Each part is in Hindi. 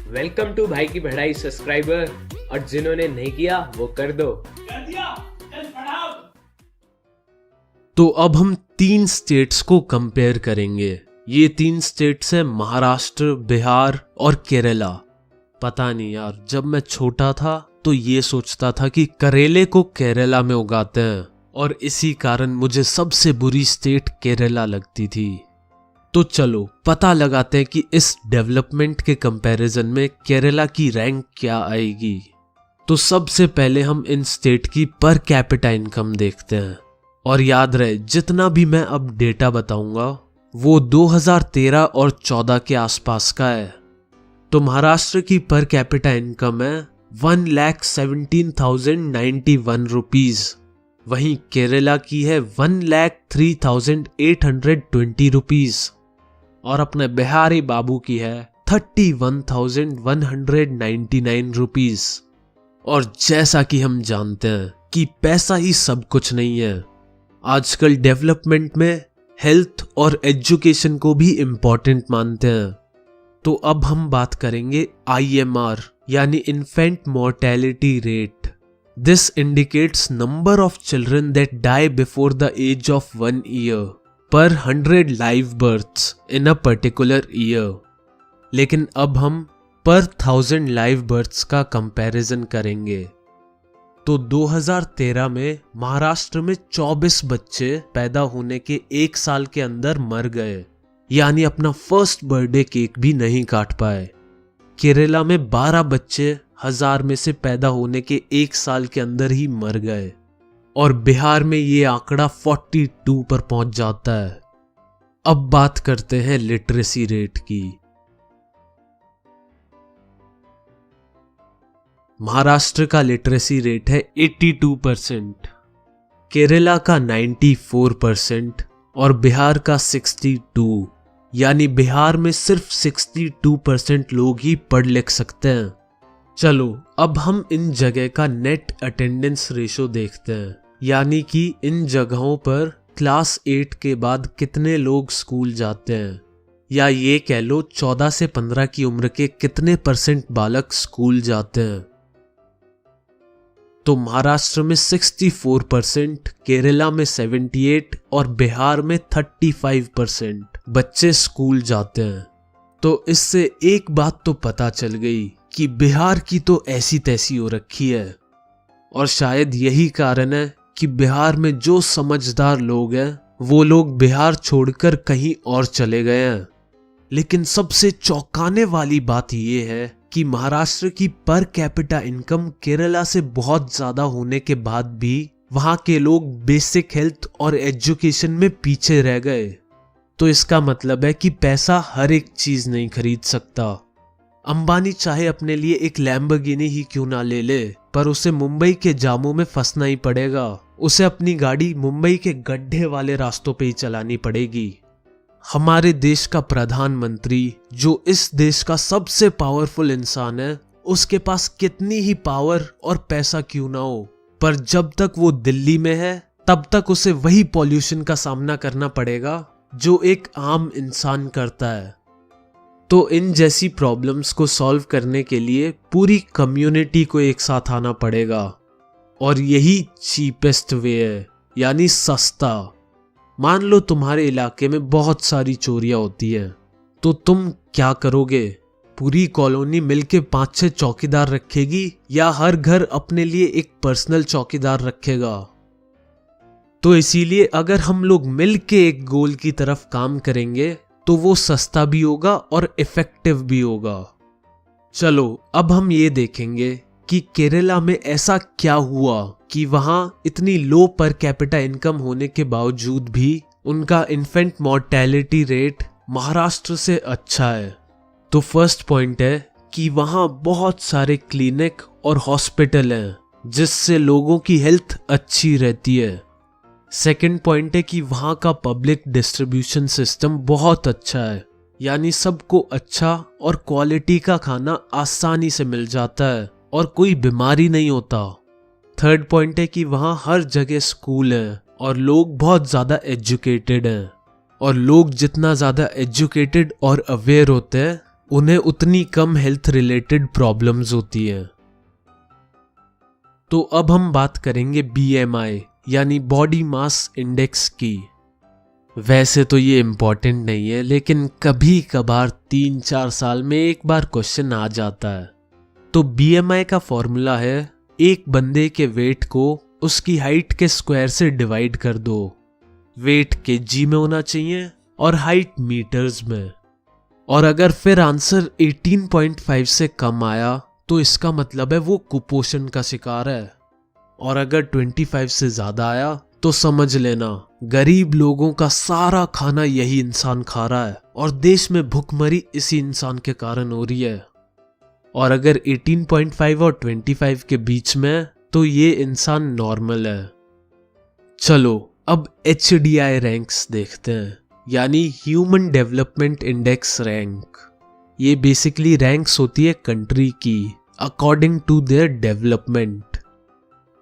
वेलकम टू भाई की बढ़ाई सब्सक्राइबर, और जिन्होंने नहीं किया वो कर दो। कर दिया, चल पढ़ाओ। तो अब हम 3 स्टेट्स को कंपेयर करेंगे। ये 3 स्टेट्स हैं महाराष्ट्र, बिहार और केरला। पता नहीं यार, जब मैं छोटा था तो ये सोचता था कि करेले को केरला में उगाते हैं, और इसी कारण मुझे सबसे बुरी स्टेट केरला लगती थी। तो चलो पता लगाते हैं कि इस डेवलपमेंट के कंपैरिजन में केरला की रैंक क्या आएगी। तो सबसे पहले हम इन स्टेट की पर कैपिटा इनकम देखते हैं। और याद रहे, जितना भी मैं अब डेटा बताऊंगा वो 2013 और 14 के आसपास का है। तो महाराष्ट्र की पर कैपिटा इनकम है 1,17,091 रुपीज। वहीं केरला की है 1,03,820 रुपीज। और अपने बिहारी बाबू की है 31,199 रुपीज। और जैसा कि हम जानते हैं कि पैसा ही सब कुछ नहीं है, आजकल डेवलपमेंट में हेल्थ और एजुकेशन को भी इम्पोर्टेंट मानते हैं। तो अब हम बात करेंगे IMR यानी infant mortality rate. This indicates number of children that die before the age of 1 year per 100 live births in a particular year। लेकिन अब हम per 1000 live births का कंपैरिजन करेंगे। तो 2013 में महाराष्ट्र में 24 बच्चे पैदा होने के 1 साल के अंदर मर गए, यानी अपना फर्स्ट बर्थडे केक भी नहीं काट पाए। केरला में 12 बच्चे 1000 में से पैदा होने के 1 साल के अंदर ही मर गए, और बिहार में ये आंकड़ा 42 पर पहुंच जाता है। अब बात करते हैं लिटरेसी रेट की। महाराष्ट्र का लिटरेसी रेट है 82%, केरला का 94% और बिहार का 62, यानी बिहार में सिर्फ 62% लोग ही पढ़ लिख सकते हैं। चलो अब हम इन जगह का नेट अटेंडेंस रेशो देखते हैं, यानी कि इन जगहों पर क्लास 8 के बाद कितने लोग स्कूल जाते हैं, या ये कह लो 14 से 15 की उम्र के कितने % बालक स्कूल जाते हैं। तो महाराष्ट्र में 64%, केरला में 78% और बिहार में 35% बच्चे स्कूल जाते हैं। तो इससे एक बात तो पता चल गई कि बिहार की तो ऐसी तैसी हो रखी है, और शायद यही कारण है कि बिहार में जो समझदार लोग हैं वो लोग बिहार छोड़कर कहीं और चले गए हैं। लेकिन सबसे चौंकाने वाली बात यह है कि महाराष्ट्र की पर कैपिटा इनकम केरला से बहुत ज्यादा होने के बाद भी वहां के लोग बेसिक हेल्थ और एजुकेशन में पीछे रह गए। तो इसका मतलब है कि पैसा हर एक चीज नहीं खरीद सकता। अंबानी चाहे अपने लिए एक लैम्बोर्गिनी ही क्यों ना ले ले, पर उसे मुंबई के जामों में फंसना ही पड़ेगा। उसे अपनी गाड़ी मुंबई के गड्ढे वाले रास्तों पे ही चलानी पड़ेगी। हमारे देश का प्रधानमंत्री, जो इस देश का सबसे पावरफुल इंसान है, उसके पास कितनी ही पावर और पैसा क्यों ना हो, पर जब तक वो दिल्ली में है तब तक उसे वही पॉल्यूशन का सामना करना पड़ेगा जो एक आम इंसान करता है। तो इन जैसी प्रॉब्लम्स को सॉल्व करने के लिए पूरी कम्युनिटी को एक साथ आना पड़ेगा, और यही चीपेस्ट वे है, यानी सस्ता। मान लो तुम्हारे इलाके में बहुत सारी चोरियां होती हैं, तो तुम क्या करोगे? पूरी कॉलोनी मिलके 5-6 चौकीदार रखेगी, या हर घर अपने लिए एक पर्सनल चौकीदार रखेगा? तो इसीलिए अगर हम लोग मिलके एक गोल की तरफ काम करेंगे तो वो सस्ता भी होगा और इफेक्टिव भी होगा। चलो अब हम ये देखेंगे कि केरला में ऐसा क्या हुआ कि वहां इतनी लो पर कैपिटा इनकम होने के बावजूद भी उनका इन्फेंट मोर्टेलिटी रेट महाराष्ट्र से अच्छा है। तो फर्स्ट पॉइंट है कि वहां बहुत सारे क्लिनिक और हॉस्पिटल हैं, जिससे लोगों की हेल्थ अच्छी रहती है। सेकंड पॉइंट है कि वहां का पब्लिक डिस्ट्रीब्यूशन सिस्टम बहुत अच्छा है, यानी सबको अच्छा और क्वालिटी का खाना आसानी से मिल जाता है और कोई बीमारी नहीं होता। थर्ड पॉइंट है कि वहां हर जगह स्कूल है और लोग बहुत ज्यादा एजुकेटेड हैं। और लोग जितना ज़्यादा एजुकेटेड और अवेयर होते हैं उन्हें उतनी कम हेल्थ रिलेटेड प्रॉब्लम्स होती हैं। तो अब हम बात करेंगे BMI यानी बॉडी मास इंडेक्स की। वैसे तो ये इम्पोर्टेंट नहीं है, लेकिन कभी कभार 3-4 साल में एक बार क्वेश्चन आ जाता है। तो BMI का फॉर्मूला है एक बंदे के वेट को उसकी हाइट के स्क्वायर से डिवाइड कर दो। वेट kg में होना चाहिए और हाइट मीटर्स में। और अगर फिर आंसर 18.5 से कम आया तो इसका मतलब है वो कुपोषण का शिकार है। और अगर 25 से ज्यादा आया तो समझ लेना गरीब लोगों का सारा खाना यही इंसान खा रहा है और देश में भूखमरी इसी इंसान के कारण हो रही है। और अगर 18.5 और 25 के बीच में तो ये इंसान नॉर्मल है। चलो अब HDI रैंक्स देखते हैं, यानी ह्यूमन डेवलपमेंट इंडेक्स रैंक। ये बेसिकली रैंक्स होती है कंट्री की अकॉर्डिंग टू देयर डेवलपमेंट।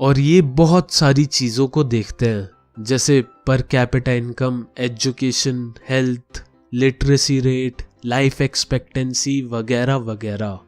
और ये बहुत सारी चीज़ों को देखते हैं, जैसे per capita income, education, health, literacy rate, life expectancy वगैरह वगैरह।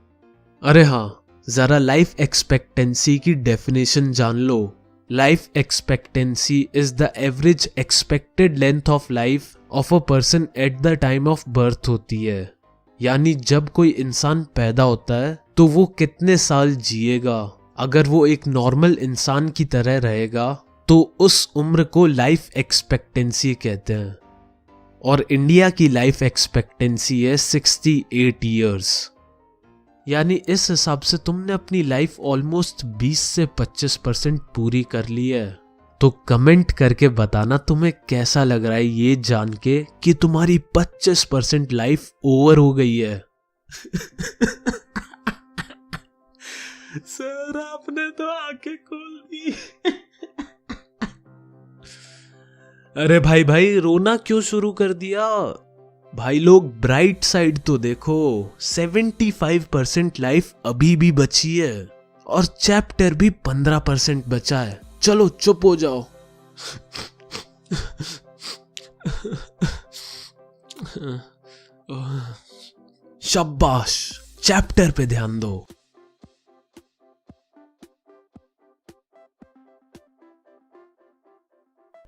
अरे हाँ, ज़रा लाइफ एक्सपेक्टेंसी की डेफिनेशन जान लो। Life expectancy is the average expected length of life of a person at the time of birth होती है। यानी जब कोई इंसान पैदा होता है तो वो कितने साल जिएगा। अगर वो एक नॉर्मल इंसान की तरह रहेगा तो उस उम्र को लाइफ एक्सपेक्टेंसी कहते हैं। और इंडिया की लाइफ एक्सपेक्टेंसी है 68 ईयर्स। यानी इस हिसाब से तुमने अपनी लाइफ ऑलमोस्ट 20 से 25% पूरी कर ली है। तो कमेंट करके बताना तुम्हें कैसा लग रहा है ये जान के कि तुम्हारी 25% लाइफ ओवर हो गई है। सर आपने तो आंखें खोल दी। अरे भाई भाई रोना क्यों शुरू कर दिया? भाई लोग ब्राइट साइड तो देखो, 75% लाइफ अभी भी बची है और चैप्टर भी 15% बचा है। चलो चुप हो जाओ। शाबाश, चैप्टर पे ध्यान दो।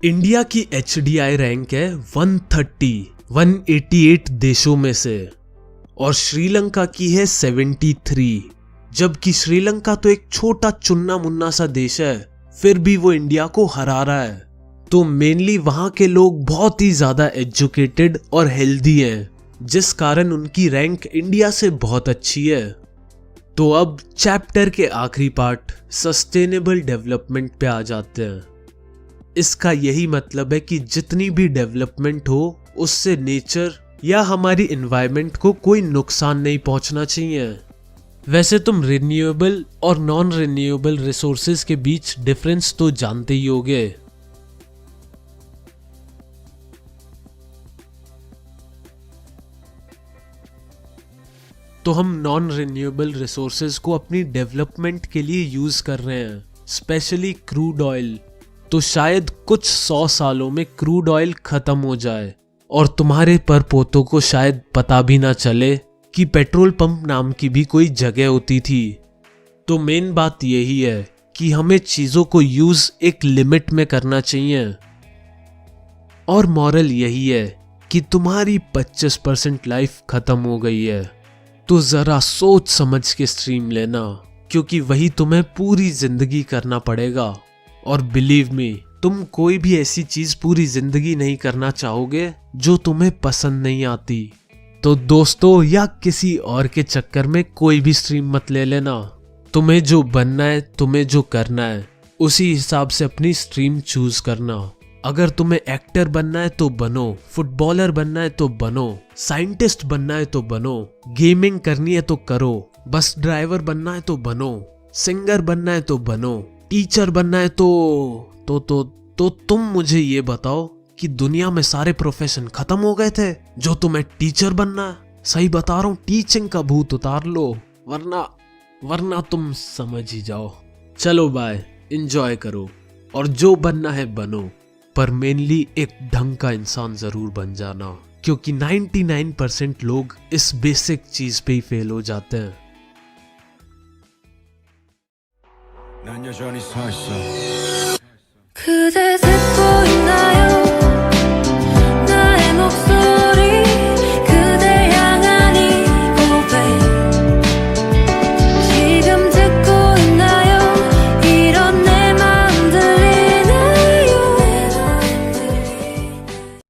इंडिया की HDI रैंक है 188 देशों में से और श्रीलंका की है 73। जबकि श्रीलंका तो एक छोटा चुन्ना मुन्ना सा देश है, फिर भी वो इंडिया को हरा रहा है। तो मेनली वहां के लोग बहुत ही ज्यादा एजुकेटेड और हेल्दी हैं, जिस कारण उनकी रैंक इंडिया से बहुत अच्छी है। तो अब चैप्टर के आखिरी पार्ट सस्टेनेबल डेवलपमेंट पे आ जाते हैं। इसका यही मतलब है कि जितनी भी डेवलपमेंट हो उससे नेचर या हमारी एनवायरनमेंट को कोई नुकसान नहीं पहुंचना चाहिए। वैसे तुम रिन्यूएबल और नॉन रिन्यूएबल रिसोर्सेज के बीच डिफरेंस तो जानते ही होगे। तो हम नॉन रिन्यूएबल रिसोर्सेज को अपनी डेवलपमेंट के लिए यूज कर रहे हैं, स्पेशली क्रूड ऑयल। तो शायद कुछ 100 सालों में क्रूड ऑयल खत्म हो जाए और तुम्हारे परपोतों को शायद पता भी ना चले कि पेट्रोल पंप नाम की भी कोई जगह होती थी। तो मेन बात यही है कि हमें चीजों को यूज एक लिमिट में करना चाहिए। और मॉरल यही है कि तुम्हारी 25% लाइफ खत्म हो गई है तो जरा सोच समझ के स्ट्रीम लेना, क्योंकि वही तुम्हें पूरी जिंदगी करना पड़ेगा। और बिलीव मी, तुम कोई भी ऐसी चीज पूरी जिंदगी नहीं करना चाहोगे जो तुम्हें पसंद नहीं आती। तो दोस्तों या किसी और के चक्कर में कोई भी स्ट्रीम मत ले लेना। तुम्हें जो बनना है, तुम्हें जो करना है, उसी हिसाब से अपनी स्ट्रीम चूज करना। अगर तुम्हें एक्टर बनना है तो बनो, फुटबॉलर बनना है तो बनो, साइंटिस्ट बनना है तो बनो, गेमिंग करनी है तो करो, बस ड्राइवर बनना है तो बनो, सिंगर बनना है तो बनो, टीचर बनना है तो तुम मुझे ये बताओ कि दुनिया में सारे प्रोफेशन खत्म हो गए थे जो तुम्हें टीचर बनना है? सही बता रहा हूँ, टीचिंग का भूत उतार लो, वरना तुम समझ ही जाओ। चलो बाय, एंजॉय करो और जो बनना है बनो। पर मेनली एक ढंग का इंसान जरूर बन जाना, क्योंकि 99% लोग इस बेसिक चीज पे ही फेल हो जाते हैं। 난 여전히 서 있어.